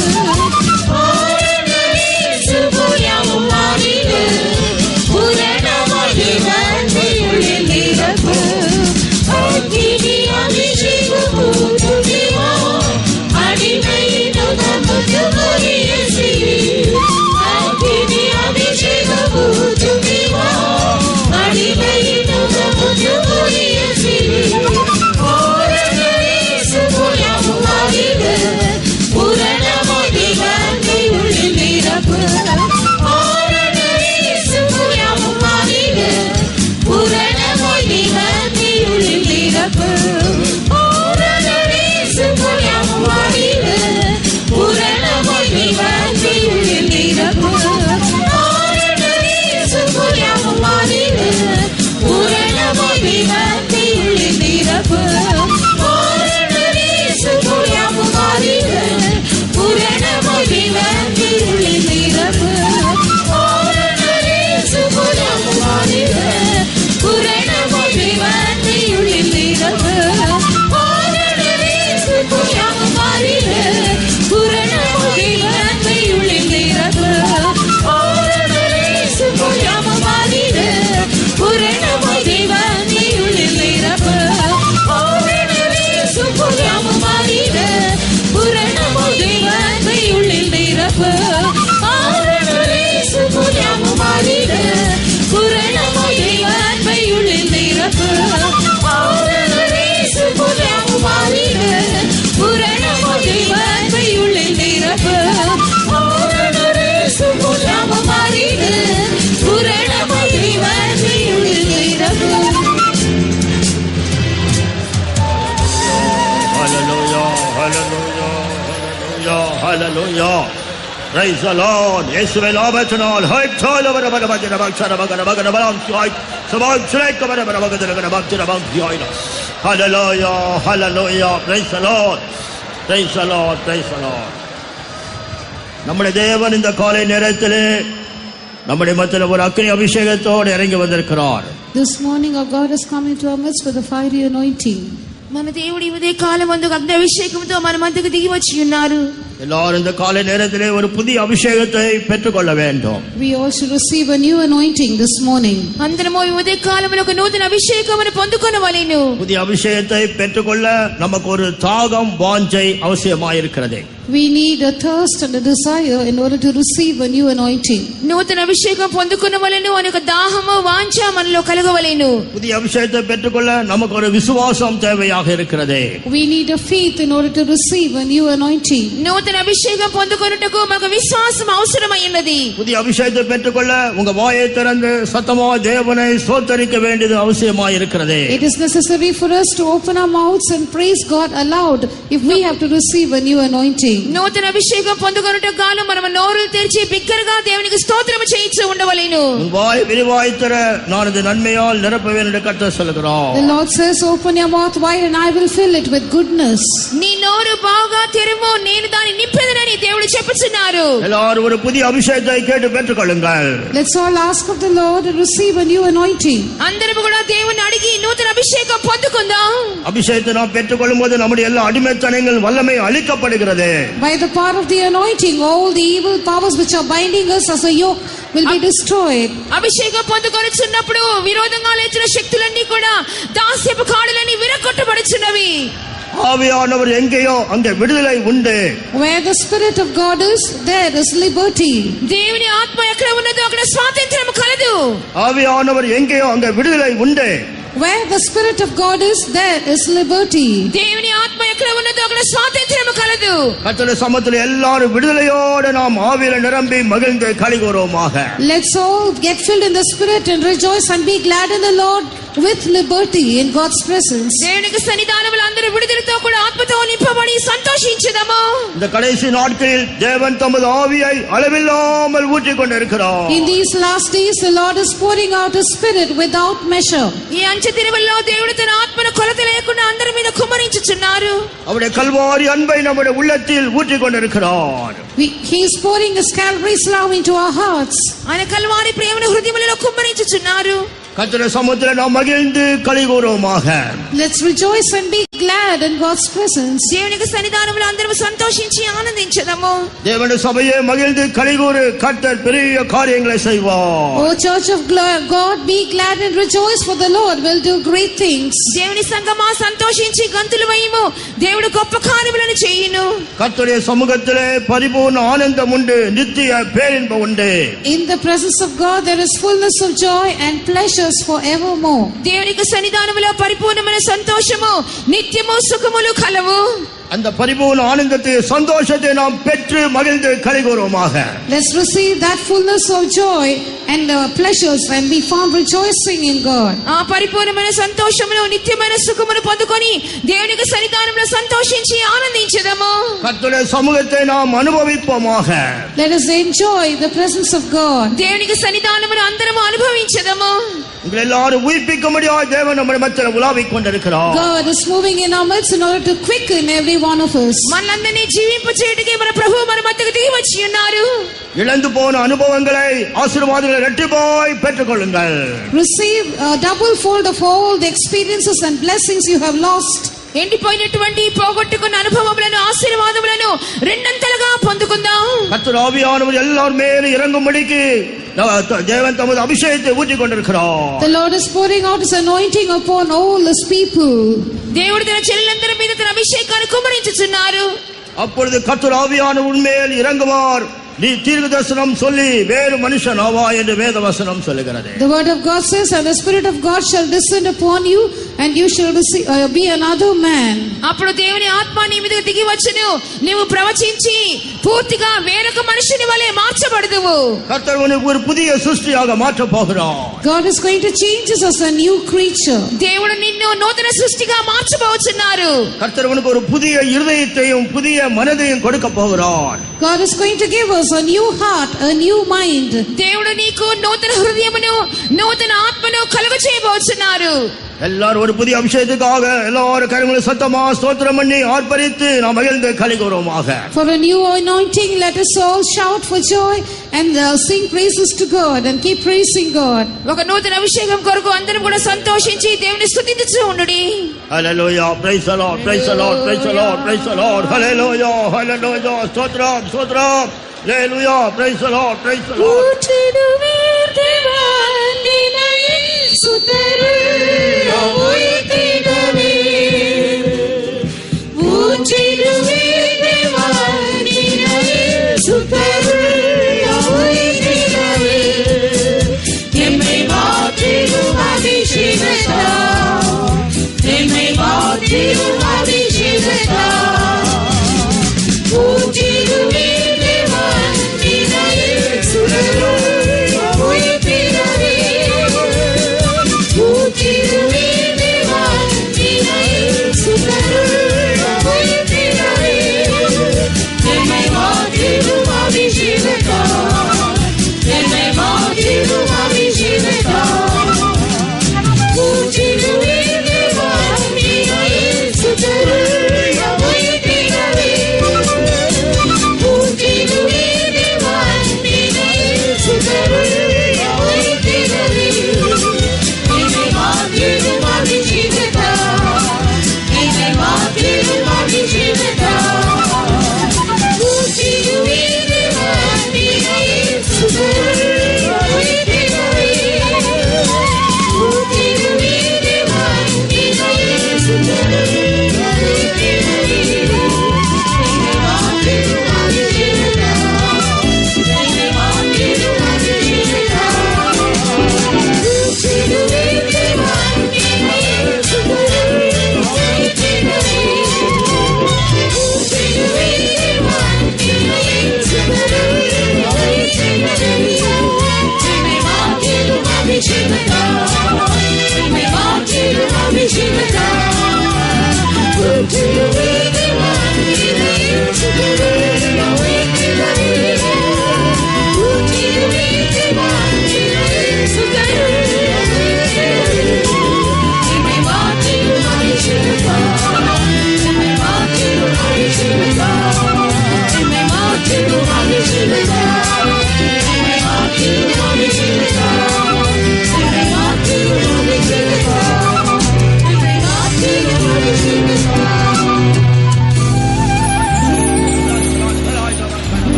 Hallelujah. Praise the Lord. இயேசுவே நாமத்தினால் ஹைப்டால வரபகபகன பக்ஷரபகன பகன பலாம்சாய் சபால் சுரேக்கபன பகன பக்ஷர பக்ஷாய். Hallelujah. Hallelujah. Praise the Lord. Praise the Lord. Praise the Lord. நம்முடைய தேவன் இந்த காலை நேரத்திலே நம்முடைய மத்தியில் ஒரு அக்கினி அபிஷேகத்தோடு இறங்கி வந்திருக்கிறார். This morning our God has come into our midst with a fiery anointing. మన దేవుడి ఉదయ కాలం మందు అగ్ని అభిషేకంతో మన మధ్యకు దిగి వచ్చి ఉన్నారు. எல்லாரும் இந்த காலை நேரத்திலே ஒரு புதிய அபிஷேகத்தை பெற்றுக்கொள்ள வேண்டும். We all should receive a new anointing this morning. అందరము ఈ ఉదయ కాలంలో ఒక నూతన అభిషేకమును పొందుకొనవలెను. புதிய அபிஷேகத்தை பெற்றுக்கொள்ள நமக்கு ஒரு தாகம் வாஞ்சை அவசியமாயிருக்கிறது. We need a thirst and a desire in order to receive a new anointing. నూతన అభిషేకం పొందుకొనవలెను అనే ఒక దాహము వాంఛ మనలో కలగవలెను. புதிய அபிஷேகத்தை பெற்றுக்கொள்ள நமக்கு ஒரு விசுவாசம் தேவையாக இருக்கிறது. We need a faith in order to receive a new anointing. నూతన నూతన అభిషేకం పొందుకొనుటకు మనకు విశ్వాసం అవసరమైనది. புதிய அபிஷேகத்தை பெற்றுக்கொள்ள உங்க வாயை திறந்து சத்தமா தேவனை ஸ்தோத்தரிக்க வேண்டியது அவசியமாய் இருக்கிறது. It is necessary for us to open our mouths and praise God aloud if we have to receive a new anointing. నూతన అభిషేకం పొందుకొనుటకు గాను మనం నోరులు తెరిచి బిగ్గరగా దేవునికి స్తోత్రం చేయించు ఉండవలెను. வாய் விரிவாய் திற, நான் இது நன்மையால் நிரப்புவேன் என்று கர்த்தர் சொல்கிறார். The Lord says, open your mouth wide and I will fill it with goodness. నీ నోరు బాగా తెరువు, నేను దాన్ని నింపెదనని దేవుడు చెప్పుచున్నారు. எல்லாரும் ஒரு புதிய அபிஷேகத்தை கேட்டு பெற்றுக்கொள்ளுங்கள். Let's all ask of the Lord and receive a new anointing. అందరూ కూడా దేవుని అడిగి నూతన అభిషేకం పొందుకుందాం. அபிஷேகத்தை நாம் பெற்றுக்கொள்ளும் போது நம்முடைய எல்லா அடிமைத்தனங்கள் வல்லமை அழிக்கப்படுகிறது. By the power of the anointing, all the evil powers which are binding us as a yoke will be destroyed. అభిషేకం పొందుకొనుచున్నప్పుడు విరోధంగా లేచిన శక్తులన్నీ కూడా దాస్యపు కాడులన్నీ విరగొట్టబడుచున్నవి. ஆவியானவர் எங்கேயோ அங்கே விடுதலை உண்டு. Where the Spirit of God is, there is liberty. దేవుని ఆత్మ ఎక్కడ ఉన్నదో అక్కడ స్వాతంత్ర్యం కలదు. ஆவியானவர் எங்கேயோ அங்கே விடுதலை உண்டு. Where the Spirit of God is, there is liberty. దేవుని ఆత్మ ఎక్కడ ఉన్నదో అక్కడ స్వాతంత్ర్యం కలదు. கர்த்தருடைய சமூகத்தில் எல்லாரும் விடுதலையோடு நாம் ஆவியில நிரம்பி மகிழ்ந்து களிகூறுவோமாக. Let's all get filled in the Spirit and rejoice and be glad in the Lord with liberty in God's presence. దేవునికి సన్నిధానములో అందరూ విడుదలతో కూడా ఆత్మతో నింపబడి సంతోషించుదాము. இந்த கடைசி நாட்களில் தேவன் தமது ஆவியை அளவில்லாமல் ஊற்றிக் கொண்டிருக்கிறார். In these last days, the Lord is pouring out His Spirit without measure. ఈ అంచె దినముల్లో దేవుడు తన ఆత్మను కొలత లేకుండా అందరి మీద కుమ్మరించుచున్నారు. அவருடைய கல்வாரி அன்பை நம்முடைய உள்ளத்தில் ஊற்றிக் கொண்டிருக்கிறார். He is pouring His Calvary's love into our hearts. ఆయన కల్వారి ప్రేమను హృదయములలో కుమ్మరించుచున్నారు. கர்த்தருடைய சமூகத்தில் நாம் மகிழ்ந்து களிகூறுவோமாக. Let's rejoice and be glad in God's presence. దేవునికి సన్నిధానములో అందరూ సంతోషించి ఆనందించదము. தேவனுடைய சபையை மகிழ்ந்து களிகூறு, கர்த்தர் பெரிய காரியங்களை செய்வார். O Church of God, be glad and rejoice, for the Lord will do great things. దేవుని సంగమా సంతోషించి గంతులు వేయుము, దేవుడు గొప్ప కార్యములను చేయును. கர்த்தருடைய சமூகத்திலே பரிபூர்ண ஆனந்தம் உண்டு, நித்திய பேரின்பம் உண்டு. In the presence of God there is fullness of joy and pleasures forevermore. దేవునికి సన్నిధానములో పరిపూర్ణమైన సంతోషము, నిత్యము సుఖములు కలవు. அந்த பரிபூர்ண ஆனந்தத்தை சந்தோஷத்தை நாம் பெற்று மகிழ்ந்து களிகூறுவோமாக. Let's receive that fullness of joy and pleasures and be found rejoicing in God. ఆ పరిపూర్ణమైన సంతోషమును, నిత్యమైన సుఖమును పొందుకొని దేవునికి సన్నిధానములో సంతోషించి ఆనందించదము. கர்த்தருடைய சமூகத்தை நாம் அனுபவிப்போமாக. Let us enjoy the presence of God. దేవునికి సన్నిధానమును అందరము అనుభవించదము. உங்களை எல்லாரும் உயிர்ப்பிக்கும்படியாக தேவன் நம்முடைய மத்தியில் உலாவிக் கொண்டிருக்கிறார். God is moving in our midst in order to quicken every one of us. మనల్ని జీవింపచేయుటకే మన ప్రభువు మన మధ్యకు దిగి వచ్చి ఉన్నారు. இழந்து போன அனுபவங்களை, ஆசீர்வாதங்களை இரட்டிப்பாய் பெற்றுக்கொள்ளுங்கள். Receive a double fold of all the experiences and blessings you have lost. ఎండిపోయినటువంటి పోగొట్టుకున్న అనుభవములను, ఆశీర్వాదములను రెండంతలుగా పొందుకుందాం. கர்த்தர் ஆவியானவர் எல்லார் மேலும் இறங்கும்படிக்கு தேவன் தமது அபிஷேகத்தை ஊற்றிக் கொண்டிருக்கிறார். The Lord is pouring out His anointing upon all His people. దేవుడు తన చెల్లెలందరి మీద తన అభిషేకాన్ని కుమ్మరించుచున్నారు. அப்பொழுது கர்த்தர் ஆவியானவர் உன்மேல் இறங்குவார், நீ தீர்க்க தரிசனம் சொல்லி வேறு மனுஷன் ஆவா என்று வேத வசனம் சொல்லுகிறது. The word of God says, and the Spirit of God shall descend upon you and you shall be another man. అప్పుడు దేవుని ఆత్మ నీ మీదకు దిగి వచ్చును, నీవు ప్రవచించి పూర్తిగా వేరొక మనుషుని వలె మార్చబడదువు. கர்த்தர் உன்னை ஒரு புதிய சிருஷ்டியாக மாற்றப் போகிறார். God is going to change us as a new creature. దేవుడు నిన్ను నూతన సృష్టిగా మార్చబోచున్నారు. கர்த்தர் உனக்கு ஒரு புதிய இருதயத்தையும் புதிய மனதையும் கொடுக்க போகிறார். God is going to give us a new heart, a new mind. దేవుడు నీకు నూతన హృదయమును, నూతన ఆత్మను కలుగచేయబోచున్నారు. எல்லாரும் ஒரு புதிய அபிஷேகத்துக்காக எல்லாரும் கரங்களை சத்தமா ஸ்தோத்திரம் பண்ணி ஆர்ப்பரித்து நாம் மகிழ்ந்து களிகூறுவோமாக. For a new anointing, let us all shout for joy and sing praises to God and keep praising God. ఒక నూతన అభిషేకం కొరకు అందరం కూడా సంతోషించి దేవుని స్తుతించుచూ ఉండుడి. Hallelujah, praise the Lord, praise the Lord, praise the Lord, praise the Lord. Hallelujah, hallelujah, ஸ்தோத்திரம், ஸ்தோத்திரம். Hallelujah, praise the Lord, praise the Lord. ஊற்றிடுவீர் தேவனினை சுத்தருள் உயிர்த்திடவே, ஊற்றிடுவீர் தேவனினை சுத்தருள் உயிர்த்திடவே, எம்மை மாற்றிடும் அபிஷேகத்தா, எம்மை மாற்றிடும் அபிஷேகத்தா, ஊற்றி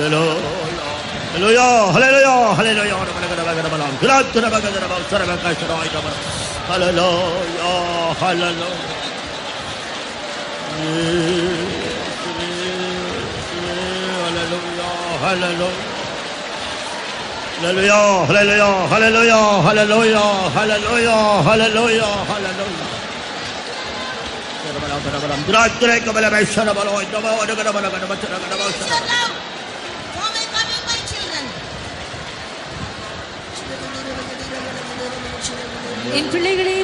Hallelujah, hallelujah, hallelujah. Hallelujah, hallelujah. Hallelujah, hallelujah, hallelujah, hallelujah, hallelujah, hallelujah, hallelujah, hallelujah. என் பிள்ளைகளே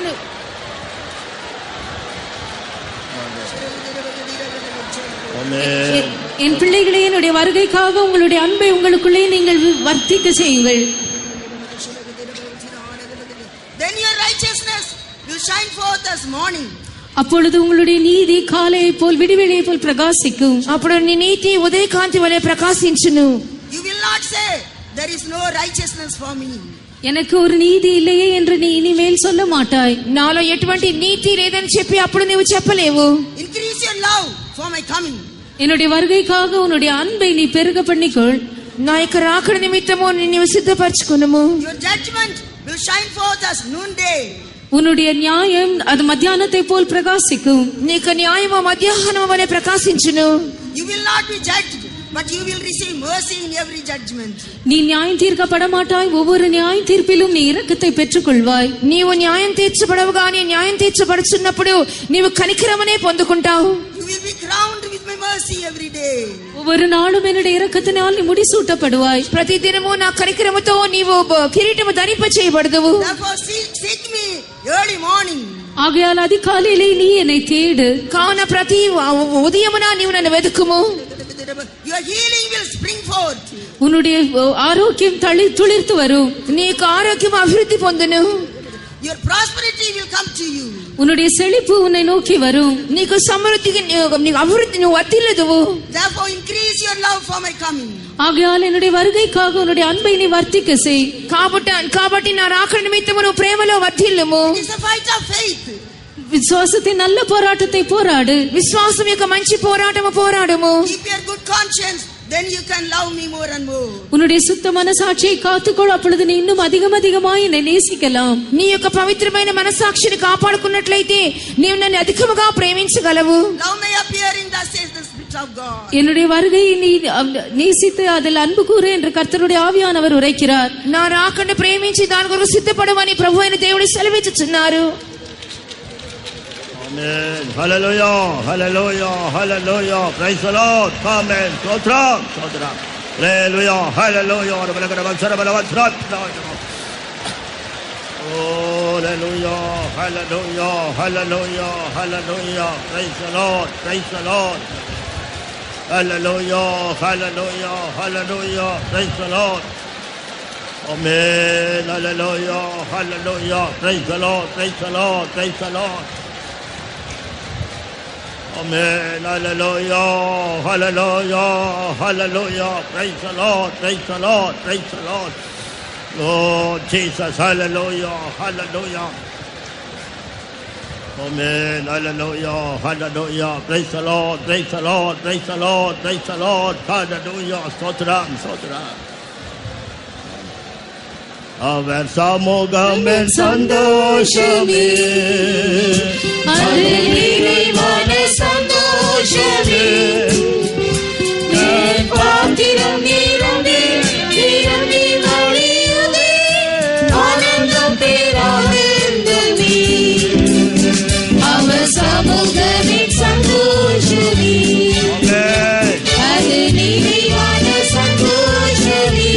என் பிள்ளைகளே என்னுடைய வருகைக்காக உங்களுடைய அன்பை உங்களுக்குள்ளே நீங்கள் வர்த்திக்க செய்யுங்கள். Then your righteousness will shine forth as morning. அப்பொழுது உங்களுடைய நீதி காலையை போல் விடிவெளியை போல் பிரகாசிக்கும். అప్పుడు నీ నీతి ఉదయకాంతి వలె ప్రకాశించును. You will not say there is no righteousness for me. எனக்கு ஒரு நீதி இல்லையே என்று நீ இனிமேல் சொல்ல மாட்டாய். నాలో ఎటువంటి నీతి లేదని చెప్పి అప్పుడు నువ్వు చెప్పలేవు. Increase your love for my coming. என்னுடைய வருகைக்காக உன்னுடைய அன்பை நீ பெருக பண்ணிக்கொள். నా యొక్క రాకడ నిమిత్తము నిన్ను సిద్ధపరచుకునుము. Your judgment will shine forth as noonday. உன்னுடைய நியாயம் அது மத்தியானத்தை போல் பிரகாசிக்கும். నీకు న్యాయము మధ్యాహ్నము వలె ప్రకాశించును. You will not be judged, but you will receive mercy in every judgment. நீ நியாயம் தீர்க்கப்பட மாட்டாய். ஒவ்வொரு நியாய தீர்ப்பிலும் நீ இரக்கத்தை பெற்றுக்கொள்வாய். నీవు న్యాయం తీర్చబడవు గాని న్యాయం తీర్చబడుచున్నప్పుడు నీవు కనికరమునే పొందుకుంటావు. You will be crowned with my mercy every day. ஒவ்வொரு நாளும் என்னுடைய இரக்கத்தினால் நீ முடிசூட்டப்படுவாய். ప్రతిదినము నా కనికరముతో నీవు కిరీటము ధరింప చేయబడదువు. Therefore seek me early morning. ஆகையால் அதிகாலையிலே நீ என்னை தேடு. కావున ప్రతి ఉదయమున నీవు నన్ను వెతుకుము. Your healing will spring forth. உன்னுடைய ஆரோக்கியம் துளிர்த்து வரும். నీకు ఆరోగ్యం అభివృద్ధి పొందును. Your prosperity will come to you. உன்னுடைய செழிப்பு உன்னை நோக்கி வரும். నీకు సమృద్ధికి నీకు అభివృద్ధి నువ్వు వర్ధిల్లుదువు. Therefore increase your love for my coming. ஆகையால் என்னுடைய வருகைக்காக உன்னுடைய அன்பை நீ வர்த்திக்க செய். కాబట్టి నా రాకడ నిమిత్తము నువ్వు ప్రేమలో వర్ధిల్లుము. It is a fight of faith. விசுவாசத்தின் நல்ல போராட்டத்தை போராடு. విశ్వాసం యొక్క మంచి పోరాటము పోరాడుము. Keep your good conscience, then you can love me more and more. உன்னுடைய சுத்த மனசாட்சியை காத்துக்கொள். அப்பொழுது நீ இன்னும் அதிகமாய் என்னை நேசிக்கலாம். నీ యొక్క పవిత్రమైన మనసాక్షిని కాపాడుకున్నట్లయితే నీవు నన్ను అధికముగా ప్రేమించగలవు. Love may appear in the says the Spirit of God. என்னுடைய வருகையை நீ நேசித்து அதில் அன்பு கூறு என்று கர்த்தருடைய ஆவியானவர் உரைக்கிறார். నా రాకడ ప్రేమించి దాని కొరకు సిద్ధపడమని ప్రభు అయిన దేవుడు సెలవిచ్చుచున్నారు. Amen. Hallelujah, hallelujah, hallelujah. Praise the Lord. Amen. Sotra, sotra. Hallelujah, hallelujah. Hallelujah, hallelujah, hallelujah, hallelujah. Praise the Lord, praise the Lord. Hallelujah, hallelujah, hallelujah. Praise the Lord. Amen. Hallelujah, hallelujah. Praise the Lord, praise the Lord, praise the Lord. Amen. Hallelujah. Hallelujah. Hallelujah. Praise the Lord. Praise the Lord. Praise the Lord. Lord Jesus. Hallelujah. Hallelujah. Amen. Hallelujah. Hallelujah. Praise the Lord. Praise the Lord. Praise the Lord. Praise the Lord. Hallelujah. Stotram. Stotram. அவர் சமூகமென் சந்தோஷமே நிறைவான சந்தோஷமே பாத்திரம் நிரம்பி நிரம்பி வழியுதே ஆனந்தம் பேரானந்தமே அவர் சமூகமென் சந்தோஷமே அது நிறைவான சந்தோஷமே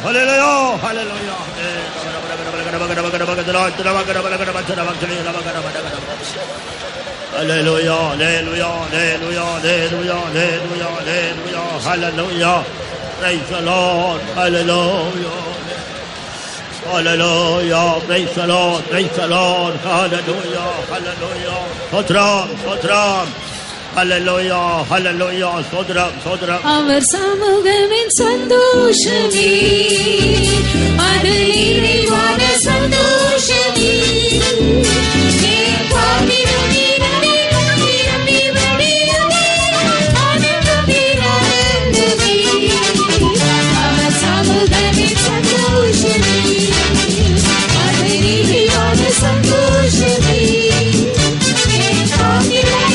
Hallelujah, hallelujah. Hallelujah, hallelujah, hallelujah, hallelujah, hallelujah, hallelujah, hallelujah. Praise the Lord, hallelujah. Hallelujah, praise the Lord, hallelujah, hallelujah. Sotram, sotram. Hallelujah, hallelujah, sodram, sodram. அவர் சமூகமின் சந்தோஷமே, அது நிறைவான சந்தோஷமே. என் பாவிரம் நிரம்பி நிரம்பி வழியுமே, ஆனந்தத்தில் ஆனந்தமே. அவர் சமூகமின் சந்தோஷமே, அது நிறைவான சந்தோஷமே. என் பாவிரம்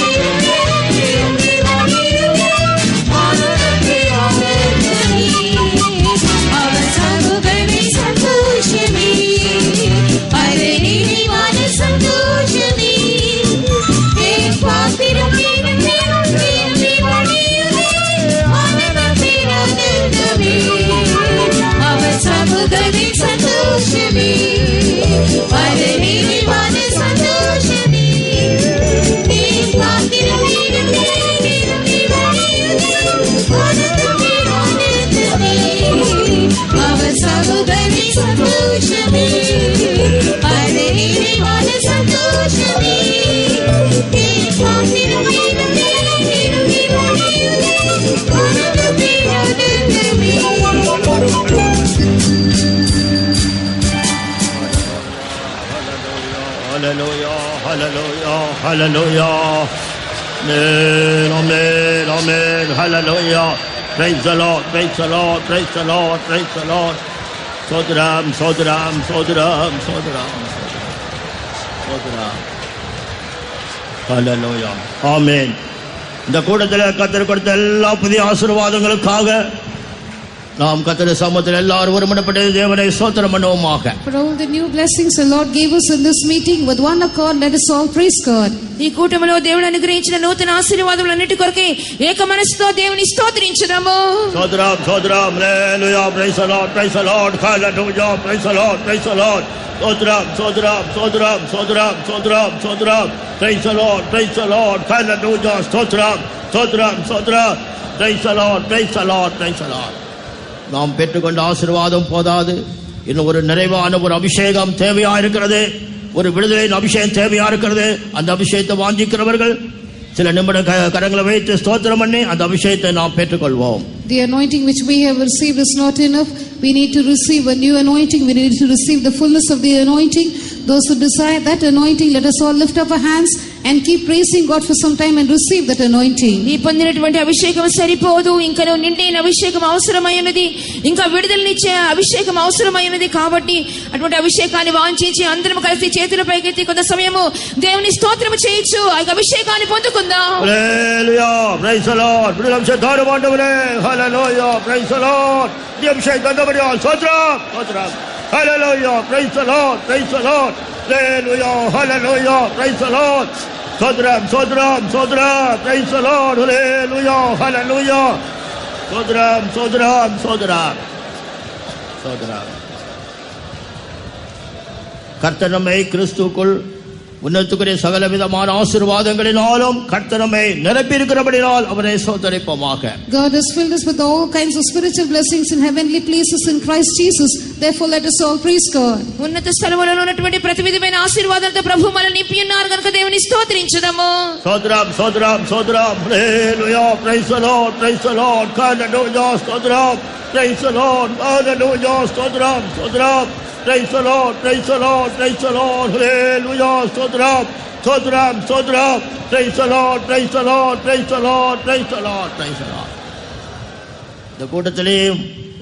Hallelujah. Amen, amen, amen. Hallelujah. Praise the Lord, praise the Lord, praise the Lord, praise the Lord. Sodram, sodram, sodram, sodram, sodram. Hallelujah. Amen. இந்த கூட்டத்தில் கர்த்தர் கொடுத்த எல்லா புதிய ஆசீர்வாதங்களுக்காக நாம் கர்த்தருடைய சமூகத்தில் எல்லாரும் ஒருமனப்பட்டு தேவனை ஸ்தோத்திரம் பண்ணுவோமாக. For all the new blessings the Lord gave us in this meeting, with one accord let us all praise God. ఈ కూటమిలో దేవుడు అనుగ్రహించిన నూతన ఆశీర్వాదములన్నిటి కొరకే ఏక మనసుతో దేవుని స్తోత్రించుదాము. స్తోత్రం, స్తోత్రం. హల్లెలూయా. Praise the Lord, praise the Lord. హల్లెలూయా. Praise the Lord, praise the Lord. స్తోత్రం, స్తోత్రం, స్తోత్రం, స్తోత్రం, స్తోత్రం, స్తోత్రం. Praise the Lord, praise the Lord. హల్లెలూయా. స్తోత్రం, స్తోత్రం, స్తోత్రం. Praise the Lord, praise the Lord, praise the Lord. நாம் பெற்றுக்கொண்ட ஆசீர்வாதம் போதாது, இன்னும் ஒரு நிறைவான ஒரு அபிஷேகம் தேவையா இருக்கிறது, ஒரு விடுதலையின் அபிஷேகம் தேவையா இருக்கிறது. அந்த அபிஷேகத்தை வாஞ்சிக்கிறவர்கள் சில நிமிட கரங்களை வைத்து ஸ்தோத்திரம் பண்ணி அந்த அபிஷேகத்தை நாம் பெற்றுக்கொள்வோம். The anointing which we have received is not enough. We need to receive a new anointing. We need to receive the fullness of the anointing. Those who desire that anointing, let us all lift up our hands and keep praising God for some time and receive that anointing. ఈ పొందినటువంటి అభిషేకం సరిపోదు, ఇంకా నిండిన అభిషేకం అవసరమైనది, ఇంకా విడుదలనిచ్చే అభిషేకం అవసరమైనది. కాబట్టి అటువంటి అభిషేకాన్ని వాంఛించి అందరం కలిసి చేతుల పైకెత్తి కొంత సమయము దేవుని స్తోత్రము చేయొచ్చు. ఆ అభిషేకాన్ని పొందుకుందాం. హల్లెలూయా. Praise the Lord. విడుదల దారు ఆండవరే. హల్లెలూయా. Praise the Lord. ఈ అభిషేకం దండబడియా. స్తోత్రం, స్తోత్రం. హల్లెలూయా. Praise the Lord, praise the Lord. హల్లెలూయా. హల్లెలూయా. Praise the Lord. Sodram, sodram, sodram. Praise the Lord. Hallelujah, hallelujah. Sodram, sodram, sodram. Sodram. கர்த்தர் நம்மை கிறிஸ்துவுக்குள் உன்னதத்துக்குரிய சகல விதமான ஆசீர்வாதங்களினாலும் கர்த்தர் நம்மை நிரப்பி இருக்கிறபடியால் அவரை ஸ்தோத்திரிப்போமாக. God has filled us with all kinds of spiritual blessings in heavenly places in Christ Jesus. Therefore let us all praise God. ఉన్నత స్థలములలో ఉన్నటువంటి ప్రతి విధమైన ఆశీర్వాదాలతో ప్రభు మనల్ని నింపి ఉన్నారు కనుక దేవుని స్తోత్రించుదాము. స్తోత్రం, స్తోత్రం, స్తోత్రం. హల్లెలూయా. Praise the Lord, praise the Lord. హల్లెలూయా. స్తోత్రం. Praise the Lord. హల్లెలూయా. స్తోత్రం, స్తోత్రం. Praise the Lord, praise the Lord, praise the Lord. Hallelujah. Sodram, sodram, sodram. Praise the Lord, praise the Lord, praise the Lord, praise the Lord, praise the Lord. இந்த கூட்டத்திலே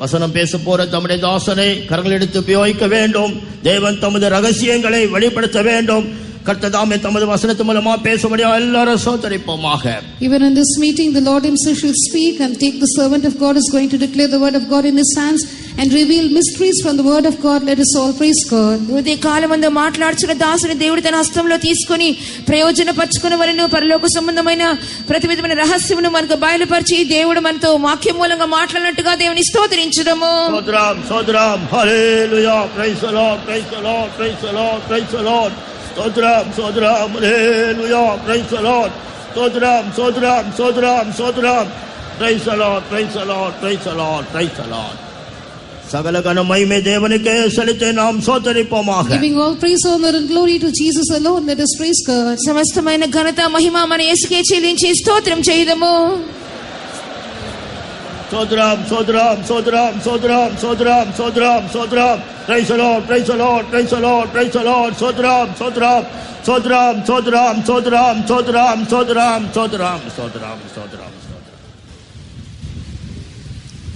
வசனம் பேச போற தம்முடைய தாசனை கரங்கள் எடுத்து உபயோகிக்க வேண்டும். தேவன் தமது ரகசியங்களை வெளிப்படுத்த வேண்டும். கர்த்ததாமே தமது வசனத்து மூலமா பேசும்படியா எல்லாரும் சோதரிப்போமாக. Even in this meeting, the Lord himself shall speak, and take the servant of God is going to declare the word of God in his hands and reveal mysteries from the word of God. Let us all praise God. ఉదయ కాలమందు మాట్లాడుచున్న దాసుని దేవుడు తన హస్తంలో తీసుకొని ప్రయోజనపరచుకుని వలెను పరలోక సంబంధమైన ప్రతి విధమైన రహస్యమును మనకు బయలుపరిచి దేవుడు మనతో వాక్యం మూలంగా మాట్లాడినట్టుగా దేవుని స్తోత్రించుదము. సోదరం సోదరం హల్లెలూయా. Praise the Lord, praise the Lord, praise the Lord, praise the Lord. సోదరం సోదరం హల్లెలూయా. Praise the Lord. సోదరం సోదరం సోదరం సోదరం. Praise the Lord, praise the Lord, praise the Lord, praise the Lord. சகல கன மகிமை தேவனுக்கே செலுத்தி நாம் சோதரிப்போமாக. Giving all praise, honor and glory to Jesus alone, let us praise God. సమస్తమైన ఘనత మహిమ మన యేసుకే చెల్లించి స్తోత్రం చేయుదము. సోదరం సోదరం సోదరం సోదరం సోదరం సోదరం సోదరం. Praise the Lord, praise the Lord, praise the Lord, praise the Lord. సోదరం సోదరం సోదరం సోదరం సోదరం సోదరం సోదరం సోదరం సోదరం సోదరం.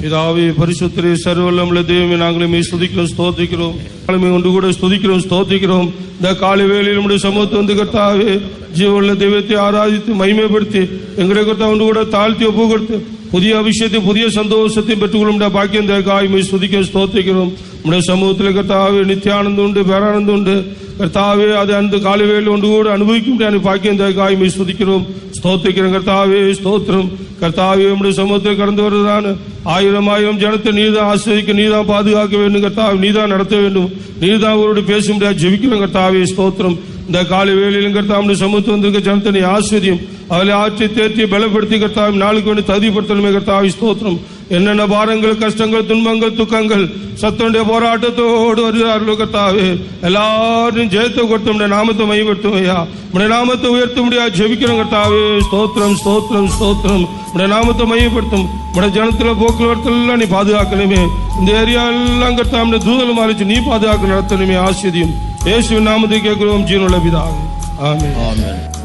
பிதாவே பரிசுத்தரே சர்வவல்லமையுள்ள தெய்வமே, நாங்களுமே ஸ்துதிக்கிறோம் ஸ்தோத்திரிக்கிறோம். நாங்களுமே ஒன்று கூட ஸ்துதிக்கிறோம் ஸ்தோத்திரிக்கிறோம். இந்த காலை வேளையில் நம்முடைய சமூகத்தை வந்து கர்த்தாவே ஜீவனுள்ள தெய்வத்தை ஆராதித்து மகிமைப்படுத்தி எங்களை கர்த்தா ஒன்று கூட தாழ்த்தி ஒப்பு கொடுத்து புதிய அபிஷேகத்தை புதிய சந்தோஷத்தை பெற்றுக்கொள்ள பாக்கியம் தேக்காய்மை ஸ்துதிக்க ஸ்தோத்திரிக்கிறோம். நம்முடைய சமூகத்தில் கர்த்தாவே நித்தியானந்தம் உண்டு, பேரானந்தம் உண்டு. கர்த்தாவே அது அந்த காலை வேளையில் ஒன்று கூட அனுபவிக்க முடியாது பாக்கியம் தேக்காய்மை ஸ்துதிக்கிறோம் ஸ்தோத்திரிக்கிறோம். கர்த்தாவே ஸ்தோத்திரம். கர்த்தாவே நம்முடைய சமூகத்தில் கடந்து வருவதான ஆயிரம் ஆயிரம் ஜனத்தை நீதான் ஆசிரியக்க, நீதான் பாதுகாக்க வேண்டும் கர்த்தாவே, நீதான் நடத்த வேண்டும், நீதான் அவரோடு பேச முடியாது ஜெபிக்கிறோம் கர்த்தாவே ஸ்தோத்திரம். இந்த காலை வேளையிலும் கர்த்தாவுடைய சமூகத்தில் வந்திருக்க ஜனத்தனை ஆசிரியம் அவளை ஆற்றி தேர்த்தி பலப்படுத்தி கர்த்தாவை நாளுக்கு வேண்டி தகுதிப்படுத்தணுமே கர்த்தாவை ஸ்தோத்திரம். என்னென்ன பாரங்கள், கஷ்டங்கள், துன்பங்கள், துக்கங்கள், சத்தனுடைய போராட்டத்தோடு வருகிறார்களோ கர்த்தாவே, எல்லாரும் ஜெயத்தை கொடுத்து உடைய நாமத்தை மையப்படுத்தும் ஐயா, உடைய நாமத்தை உயர்த்த முடியாது ஜெபிக்கிறோம் கர்த்தாவே ஸ்தோத்திரம் ஸ்தோத்திரம் ஸ்தோத்திரம். உடைய நாமத்தை மையப்படுத்தும். உடைய ஜனத்துல போக்குவரத்து நீ பாதுகாக்கணுமே, இந்த ஏரியா எல்லாம் கர்த்தாவுடைய தூதல் மாறிச்சு நீ பாதுகாக்க நடத்தணுமே. ஆசிரியம் இயேசுவின் நாமத்தை கேட்கிறோம் ஜீவனுள்ள பிதாவே, ஆமென்.